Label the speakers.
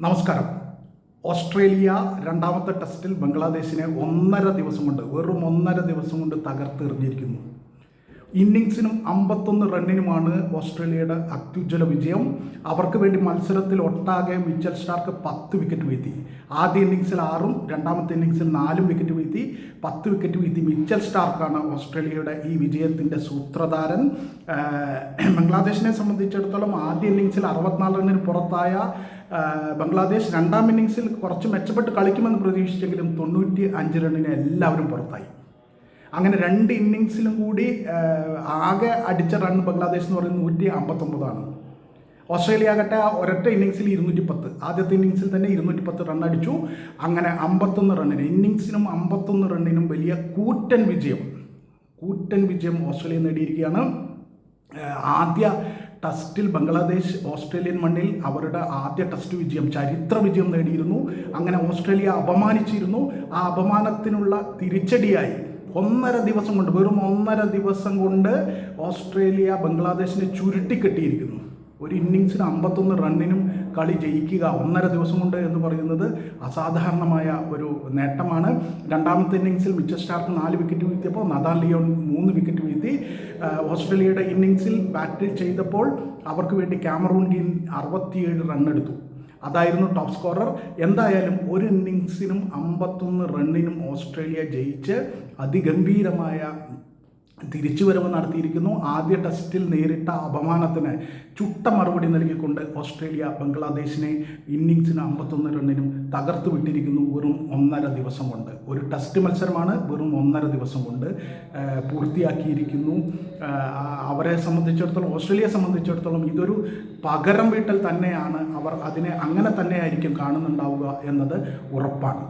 Speaker 1: നമസ്കാരം. ഓസ്ട്രേലിയ രണ്ടാമത്തെ ടെസ്റ്റിൽ ബംഗ്ലാദേശിനെ വെറും ഒന്നര ദിവസം കൊണ്ട് തകർത്തെറിഞ്ഞിരിക്കുന്നു. ഇന്നിങ്സിനും 51 റണ്ണിനുമാണ് ഓസ്ട്രേലിയയുടെ അത്യുജ്വല വിജയം. അവർക്ക് വേണ്ടി മത്സരത്തിൽ ഒട്ടാകെ മിച്ചൽ സ്റ്റാർക്ക് 10 വിക്കറ്റ് വീഴ്ത്തി. ആദ്യ ഇന്നിങ്സിൽ 6ഉം രണ്ടാമത്തെ ഇന്നിങ്സിൽ 4 വിക്കറ്റ് വീഴ്ത്തി. 10 വിക്കറ്റ് വീഴ്ത്തി മിച്ചൽ സ്റ്റാർക്കാണ് ഓസ്ട്രേലിയയുടെ ഈ വിജയത്തിൻ്റെ സൂത്രധാരൻ. ബംഗ്ലാദേശിനെ സംബന്ധിച്ചിടത്തോളം ആദ്യ ഇന്നിങ്സിൽ 64 റണ്ണിന് പുറത്തായ ബംഗ്ലാദേശ് രണ്ടാം ഇന്നിങ്സിൽ കുറച്ച് മെച്ചപ്പെട്ട് കളിക്കുമെന്ന് പ്രതീക്ഷിച്ചെങ്കിലും 95 റണ്ണിന് എല്ലാവരും പുറത്തായി. അങ്ങനെ രണ്ട് ഇന്നിങ്സിലും കൂടി ആകെ അടിച്ച റൺ ബംഗ്ലാദേശ് എന്ന് പറയുന്നത് 159. ഓസ്ട്രേലിയ ആകട്ടെ ഒരൊറ്റ ഇന്നിങ്സിൽ 210, ആദ്യത്തെ ഇന്നിങ്സിൽ തന്നെ 210 റൺ അടിച്ചു. അങ്ങനെ 51 റണ്ണിന് ഇന്നിങ്സിനും 51 റണ്ണിനും വലിയ കൂറ്റൻ വിജയം ഓസ്ട്രേലിയ നേടിയിരിക്കുകയാണ്. ആദ്യ ടെസ്റ്റിൽ ബംഗ്ലാദേശ് ഓസ്ട്രേലിയൻ മണ്ണിൽ അവരുടെ ആദ്യ ടെസ്റ്റ് വിജയം, ചരിത്ര വിജയം നേടിയിരുന്നു. അങ്ങനെ ഓസ്ട്രേലിയ അപമാനിച്ചിരുന്നു. ആ അപമാനത്തിനുള്ള തിരിച്ചടിയായി വെറും ഒന്നര ദിവസം കൊണ്ട് ഓസ്ട്രേലിയ ബംഗ്ലാദേശിനെ ചുരുട്ടിക്കെട്ടിയിരിക്കുന്നു. ഒരു ഇന്നിങ്സിന് 51 റണ്ണിനും കളി ജയിക്കുക ഒന്നര ദിവസം കൊണ്ട് എന്ന് പറയുന്നത് അസാധാരണമായ ഒരു നേട്ടമാണ്. രണ്ടാമത്തെ ഇന്നിങ്സിൽ മിച്ചൽ സ്റ്റാർക്ക് 4 വിക്കറ്റ് വീഴ്ത്തിയപ്പോൾ നദാൻ ലിയോൺ 3 വിക്കറ്റ് വീഴ്ത്തി. ഓസ്ട്രേലിയയുടെ ഇന്നിങ്സിൽ ബാറ്റ് ചെയ്തപ്പോൾ അവർക്ക് വേണ്ടി കാമറൂൺ ഗ്രീൻ 67 റണ്ണെടുത്തു. അതായിരുന്നു ടോപ്പ് സ്കോറർ. എന്തായാലും ഒരു ഇന്നിങ്സിനും 51 റണ്ണിനും ഓസ്ട്രേലിയ ജയിച്ച് അതിഗംഭീരമായ തിരിച്ചുവരവ് നടത്തിയിരിക്കുന്നു. ആദ്യ ടെസ്റ്റിൽ നേരിട്ട അപമാനത്തിന് ചുട്ട മറുപടി നൽകിക്കൊണ്ട് ഓസ്ട്രേലിയ ബംഗ്ലാദേശിനെ ഇന്നിങ്സിന് 51 റണ്ണിനും തകർത്തു വിട്ടിരിക്കുന്നു വെറും ഒന്നര ദിവസം കൊണ്ട്. ഒരു ടെസ്റ്റ് മത്സരമാണ് വെറും ഒന്നര ദിവസം കൊണ്ട് പൂർത്തിയാക്കിയിരിക്കുന്നു. അവരെ സംബന്ധിച്ചിടത്തോളം, ഓസ്ട്രേലിയയെ സംബന്ധിച്ചിടത്തോളം ഇതൊരു പകരം വീട്ടൽ തന്നെയാണ്. അവർ അതിനെ അങ്ങനെ തന്നെയായിരിക്കും കാണുന്നുണ്ടാവുക എന്നത് ഉറപ്പാണ്.